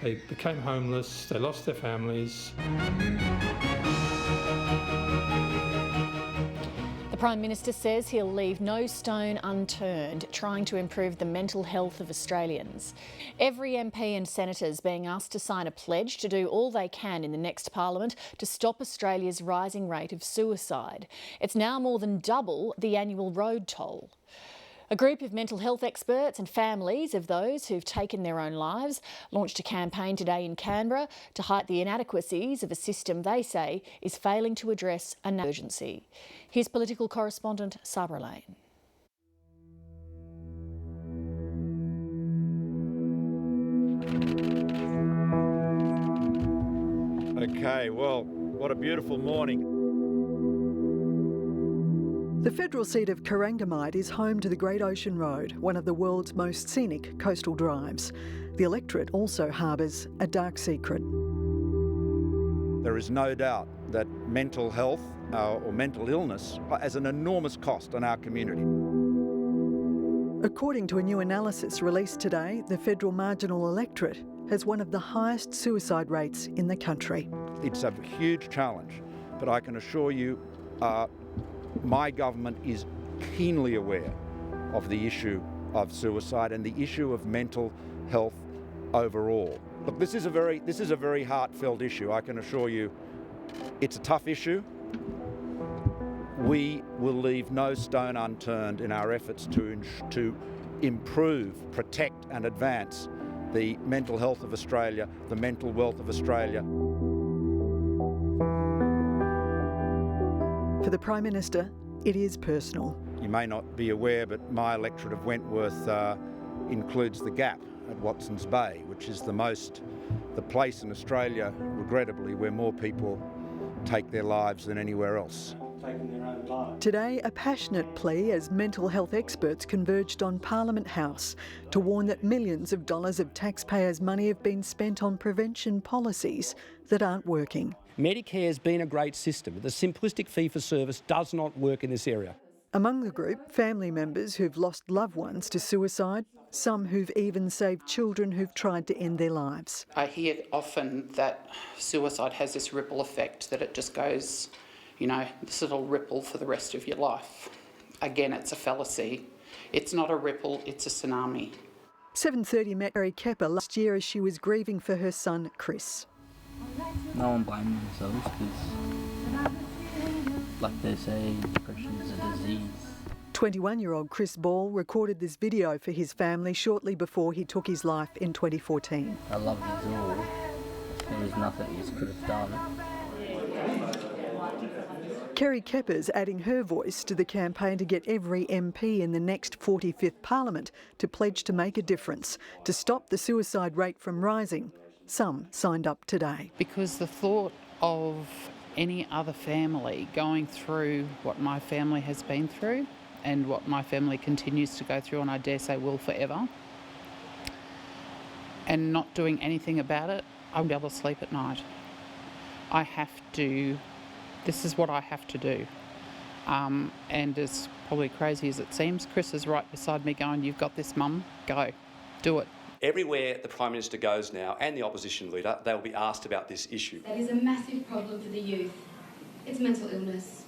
They became homeless, they lost their families. The Prime Minister says he'll leave no stone unturned trying to improve the mental health of Australians. Every MP and senator is being asked to sign a pledge to do all they can in the next Parliament to stop Australia's rising rate of suicide. It's now more than double the annual road toll. A group of mental health experts and families of those who've taken their own lives launched a campaign today in Canberra to highlight the inadequacies of a system they say is failing to address an emergency. Here's political correspondent Sabra Lane. Okay, well, what a beautiful morning. The federal seat of Corangamite is home to the Great Ocean Road, one of the world's most scenic coastal drives. The electorate also harbours a dark secret. There is no doubt that mental health or mental illness has an enormous cost on our community. According to a new analysis released today, the federal marginal electorate has one of the highest suicide rates in the country. It's a huge challenge, but I can assure you my government is keenly aware of the issue of suicide and the issue of mental health overall. Look, this is a very heartfelt issue. I can assure you it's a tough issue. We will leave no stone unturned in our efforts to improve, protect and advance the mental health of Australia, the mental wealth of Australia. For the Prime Minister, it is personal. You may not be aware, but my electorate of Wentworth includes the Gap at Watson's Bay, which is the place in Australia, regrettably, where more people take their lives than anywhere else. Today, a passionate plea as mental health experts converged on Parliament House to warn that millions of dollars of taxpayers' money have been spent on prevention policies that aren't working. Medicare has been a great system. The simplistic fee-for-service does not work in this area. Among the group, family members who've lost loved ones to suicide, some who've even saved children who've tried to end their lives. I hear often that suicide has this ripple effect, that it just goes, this little ripple for the rest of your life. Again, it's a fallacy. It's not a ripple, it's a tsunami. 7:30 met Carrie Kepper last year as she was grieving for her son, Chris. No one blames themselves because, like they say, depression is a disease. 21-year-old Chris Ball recorded this video for his family shortly before he took his life in 2014. I love you all. There was nothing you could have done. Kerry Kepper's adding her voice to the campaign to get every MP in the next 45th Parliament to pledge to make a difference, to stop the suicide rate from rising. Some signed up today. Because the thought of any other family going through what my family has been through and what my family continues to go through, and I dare say will forever, and not doing anything about it, I won't be able to sleep at night. This is what I have to do. And as probably crazy as it seems, Chris is right beside me going, "You've got this, Mum, go, do it." Everywhere the Prime Minister goes now, and the opposition leader, they will be asked about this issue. That is a massive problem for the youth. It's mental illness.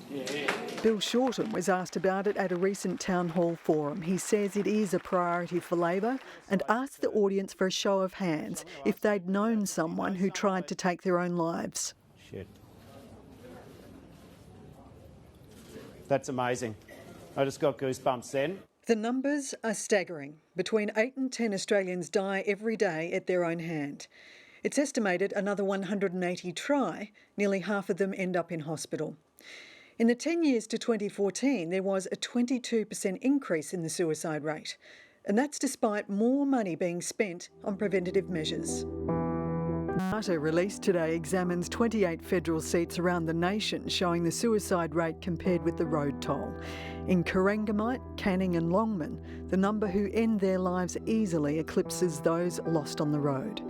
Bill Shorten was asked about it at a recent town hall forum. He says it is a priority for Labor and asked the audience for a show of hands if they'd known someone who tried to take their own lives. Shit. That's amazing. I just got goosebumps then. The numbers are staggering. Between 8 and 10 Australians die every day at their own hand. It's estimated another 180 try, nearly half of them end up in hospital. In the 10 years to 2014, there was a 22% increase in the suicide rate, and that's despite more money being spent on preventative measures. Data released today examines 28 federal seats around the nation showing the suicide rate compared with the road toll. In Corangamite, Canning and Longman, the number who end their lives easily eclipses those lost on the road.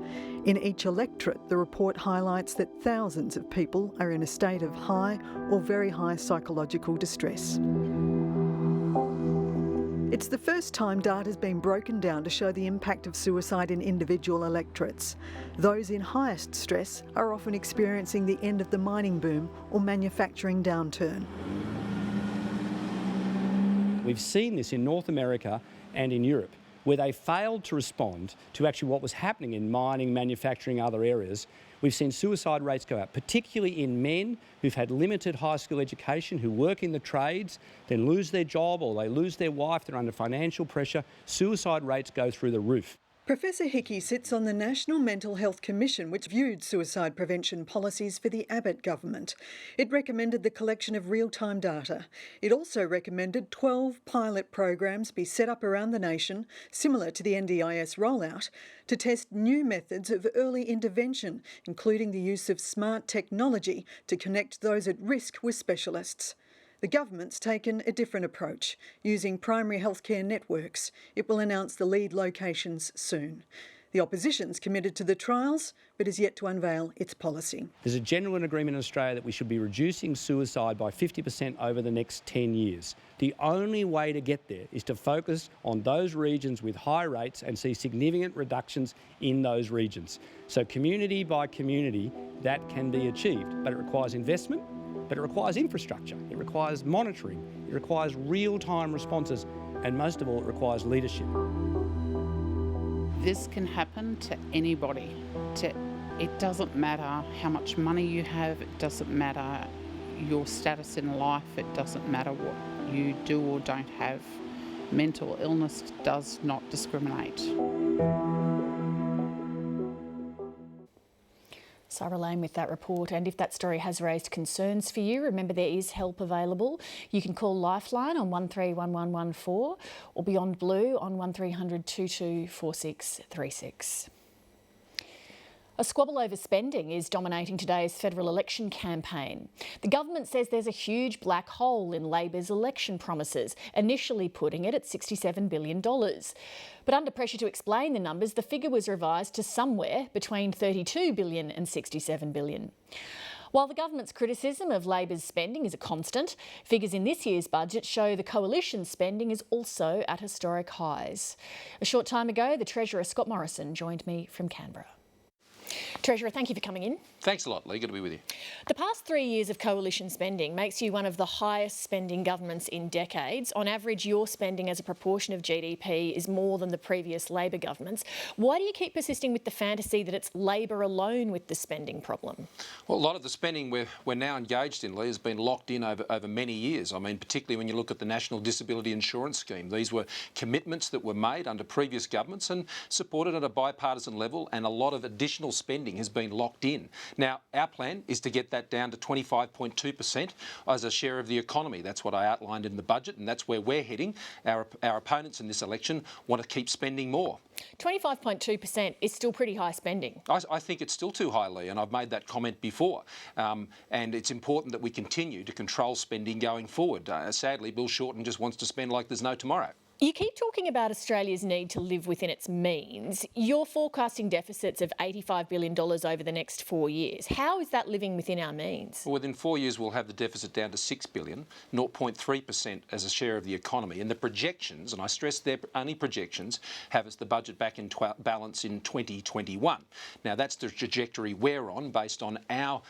In each electorate, the report highlights that thousands of people are in a state of high or very high psychological distress. It's the first time data's been broken down to show the impact of suicide in individual electorates. Those in highest stress are often experiencing the end of the mining boom or manufacturing downturn. We've seen this in North America and in Europe, where they failed to respond to actually what was happening in mining, manufacturing, other areas. We've seen suicide rates go up, particularly in men who've had limited high school education, who work in the trades, then lose their job or they lose their wife, they're under financial pressure. Suicide rates go through the roof. Professor Hickey sits on the National Mental Health Commission, which viewed suicide prevention policies for the Abbott government. It recommended the collection of real-time data. It also recommended 12 pilot programs be set up around the nation, similar to the NDIS rollout, to test new methods of early intervention, including the use of smart technology to connect those at risk with specialists. The government's taken a different approach, using primary healthcare networks. It will announce the lead locations soon. The opposition's committed to the trials, but is yet to unveil its policy. There's a genuine agreement in Australia that we should be reducing suicide by 50% over the next 10 years. The only way to get there is to focus on those regions with high rates and see significant reductions in those regions. So community by community, that can be achieved, but it requires investment. But it requires infrastructure, it requires monitoring, it requires real-time responses, and most of all, it requires leadership. This can happen to anybody. It doesn't matter how much money you have, it doesn't matter your status in life, it doesn't matter what you do or don't have. Mental illness does not discriminate. Sarah Lane with that report, and if that story has raised concerns for you, remember there is help available. You can call Lifeline on 131114 or Beyond Blue on 1300 224636. A squabble over spending is dominating today's federal election campaign. The government says there's a huge black hole in Labor's election promises, initially putting it at $67 billion. But under pressure to explain the numbers, the figure was revised to somewhere between $32 billion and $67 billion. While the government's criticism of Labor's spending is a constant, figures in this year's budget show the coalition's spending is also at historic highs. A short time ago, the Treasurer Scott Morrison joined me from Canberra. Treasurer, thank you for coming in. Thanks a lot, Lee. Good to be with you. The past 3 years of coalition spending makes you one of the highest spending governments in decades. On average, your spending as a proportion of GDP is more than the previous Labor governments. Why do you keep persisting with the fantasy that it's Labor alone with the spending problem? Well, a lot of the spending we're now engaged in, Lee, has been locked in over many years. I mean, particularly when you look at the National Disability Insurance Scheme. These were commitments that were made under previous governments and supported at a bipartisan level, and a lot of additional spending has been locked in. Now, our plan is to get that down to 25.2% as a share of the economy. That's what I outlined in the budget, and that's where we're heading. Our opponents in this election want to keep spending more. 25.2% is still pretty high spending. I think it's still too high, Lee, and I've made that comment before. And it's important that we continue to control spending going forward. Sadly, Bill Shorten just wants to spend like there's no tomorrow. You keep talking about Australia's need to live within its means. You're forecasting deficits of $85 billion over the next 4 years. How is that living within our means? Well, within 4 years, we'll have the deficit down to $6 billion, 0.3% as a share of the economy. And the projections, and I stress they're only projections, have us the budget back in balance in 2021. Now, that's the trajectory we're on based on our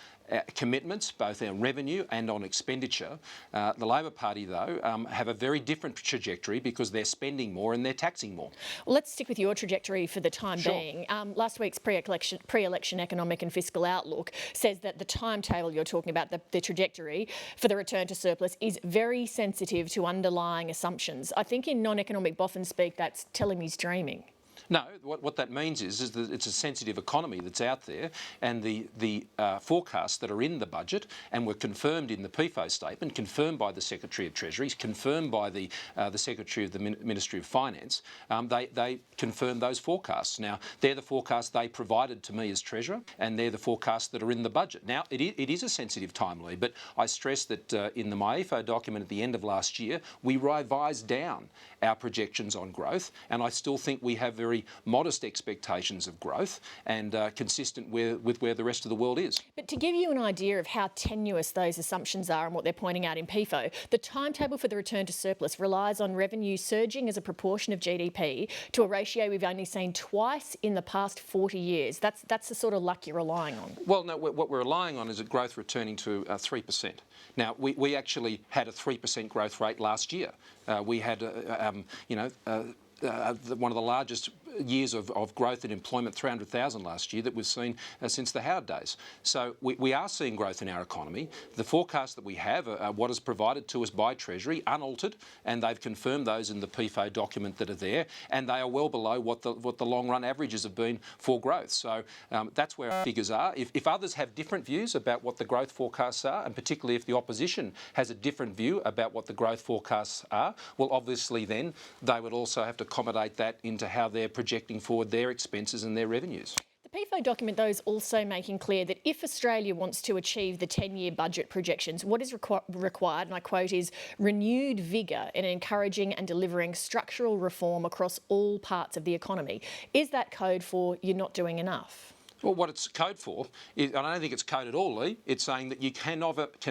commitments, both our revenue and on expenditure. The Labor Party, though, have a very different trajectory because they're spending more and they're taxing more. Well, let's stick with your trajectory for the time being. Last week's pre-election economic and fiscal outlook says that the timetable you're talking about, the trajectory for the return to surplus, is very sensitive to underlying assumptions. I think in non-economic boffin speak, that's telling me dreaming. No, what that means is that it's a sensitive economy that's out there, and the forecasts that are in the budget and were confirmed in the PFO statement, confirmed by the Secretary of Treasury, confirmed by the Secretary of the Ministry of Finance, they confirm those forecasts. Now, they're the forecasts they provided to me as Treasurer, and they're the forecasts that are in the budget. Now, it is a sensitive time, Lee, but I stress that in the MyEFO document at the end of last year, we revised down our projections on growth, and I still think we have very very modest expectations of growth and consistent with where the rest of the world is. But to give you an idea of how tenuous those assumptions are and what they're pointing out in PIFO, the timetable for the return to surplus relies on revenue surging as a proportion of GDP to a ratio we've only seen twice in the past 40 years. That's the sort of luck you're relying on. Well, no, what we're relying on is a growth returning to 3%. Now, we actually had a 3% growth rate last year. We had, one of the largest years of growth in employment, 300,000 last year, that we've seen since the Howard days. So we are seeing growth in our economy. The forecast that we have are what is provided to us by Treasury, unaltered, and they've confirmed those in the PIFO document that are there, and they are well below what the long-run averages have been for growth. So that's where our figures are. If others have different views about what the growth forecasts are, and particularly if the opposition has a different view about what the growth forecasts are, well, obviously then they would also have to accommodate that into how they're projecting forward their expenses and their revenues. The PIFO document, though, is also making clear that if Australia wants to achieve the 10-year budget projections, what is required, and I quote, is renewed vigour in encouraging and delivering structural reform across all parts of the economy. Is that code for you're not doing enough? Well, what it's code for, I don't think it's code at all, Lee. It's saying that you can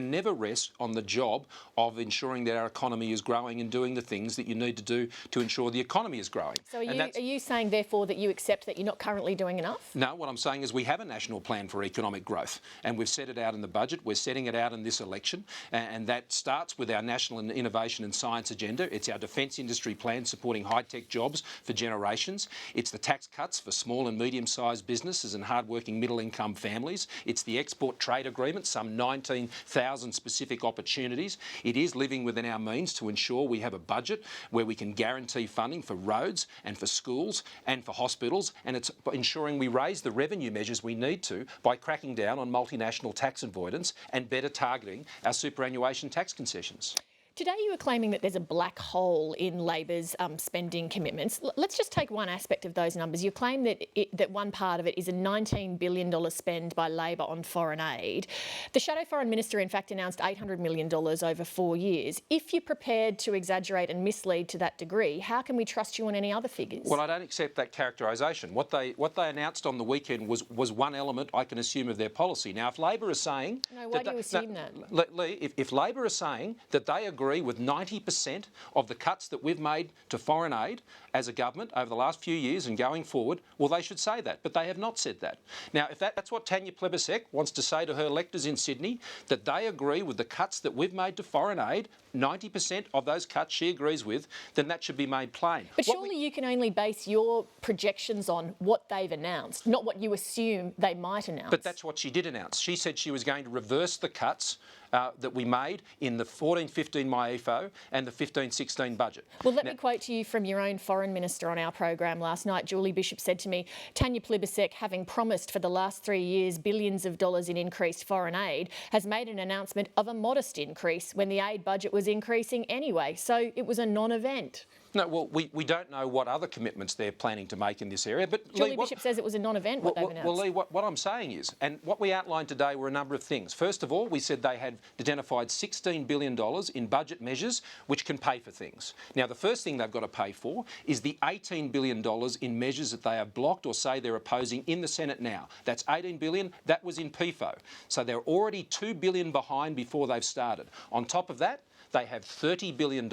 never rest on the job of ensuring that our economy is growing and doing the things that you need to do to ensure the economy is growing. So are you saying, therefore, that you accept that you're not currently doing enough? No, what I'm saying is we have a national plan for economic growth, and we've set it out in the budget. We're setting it out in this election, and that starts with our national innovation and science agenda. It's our defence industry plan supporting high-tech jobs for generations. It's the tax cuts for small and medium-sized businesses and hard-working middle-income families. It's the export trade agreement, some 19,000 specific opportunities. It is living within our means to ensure we have a budget where we can guarantee funding for roads and for schools and for hospitals, and it's ensuring we raise the revenue measures we need to by cracking down on multinational tax avoidance and better targeting our superannuation tax concessions. Today you were claiming that there's a black hole in Labor's spending commitments. Let's just take one aspect of those numbers. You claim that one part of it is a $19 billion spend by Labor on foreign aid. The Shadow Foreign Minister, in fact, announced $800 million over 4 years. If you're prepared to exaggerate and mislead to that degree, how can we trust you on any other figures? Well, I don't accept that characterisation. What they announced on the weekend was one element, I can assume, of their policy. Now, if Labor is saying... No, why do you assume that? Lee, if Labor is saying that they agree with 90% of the cuts that we've made to foreign aid as a government over the last few years and going forward, well, they should say that, but they have not said that. Now, if that's what Tanya Plibersek wants to say to her electors in Sydney, that they agree with the cuts that we've made to foreign aid, 90% of those cuts she agrees with, then that should be made plain. But surely you can only base your projections on what they've announced, not what you assume they might announce. But that's what she did announce. She said she was going to reverse the cuts that we made in the 14-15 MyEFO and the 15-16 budget. Well, let me quote to you from your own Foreign Minister on our program last night. Julie Bishop said to me, Tanya Plibersek, having promised for the last 3 years billions of dollars in increased foreign aid, has made an announcement of a modest increase when the aid budget was increasing anyway. So it was a non-event. No, well, we don't know what other commitments they're planning to make in this area. But Julie Lee, Bishop says it was a non-event, what they've announced. Well, Lee, what I'm saying is, and what we outlined today were a number of things. First of all, we said they had identified $16 billion in budget measures which can pay for things. Now, the first thing they've got to pay for is the $18 billion in measures that they have blocked or say they're opposing in the Senate now. That's $18 billion. That was in PIFO. So they're already $2 billion behind before they've started. On top of that, they have $30 billion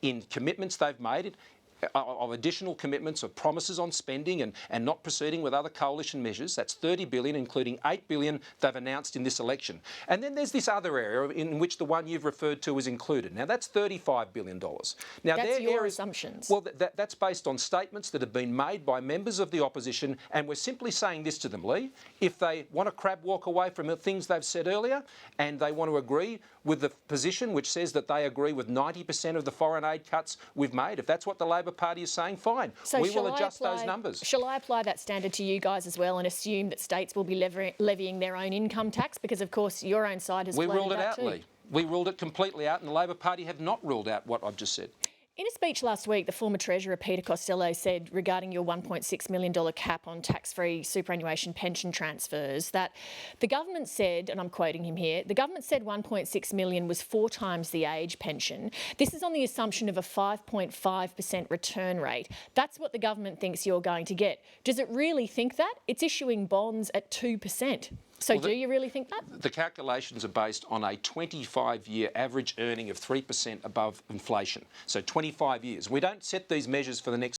in commitments they've made, of additional commitments of promises on spending and not proceeding with other coalition measures. That's $30 billion, including $8 billion they've announced in this election. And then there's this other area in which the one you've referred to is included. Now, that's $35 billion. Now, that's your assumptions. Well, that's based on statements that have been made by members of the opposition, and we're simply saying this to them, Lee. If they want to crab walk away from the things they've said earlier and they want to agree with the position which says that they agree with 90% of the foreign aid cuts we've made, if that's what the Labor Party is saying, fine. So we will adjust those numbers. Shall I apply that standard to you guys as well and assume that states will be levying their own income tax? Because, of course, your own side has We floated ruled it that out, too. Lee. We ruled it completely out, and the Labor Party have not ruled out what I've just said. In a speech last week, the former Treasurer Peter Costello said regarding your $1.6 million cap on tax-free superannuation pension transfers that the government said, and I'm quoting him here, the government said 1.6 million was 4 times the age pension. This is on the assumption of a 5.5% return rate. That's what the government thinks you're going to get. Does it really think that? It's issuing bonds at 2%. So do you really think that? The calculations are based on a 25-year average earning of 3% above inflation. So 25 years. We don't set these measures for the next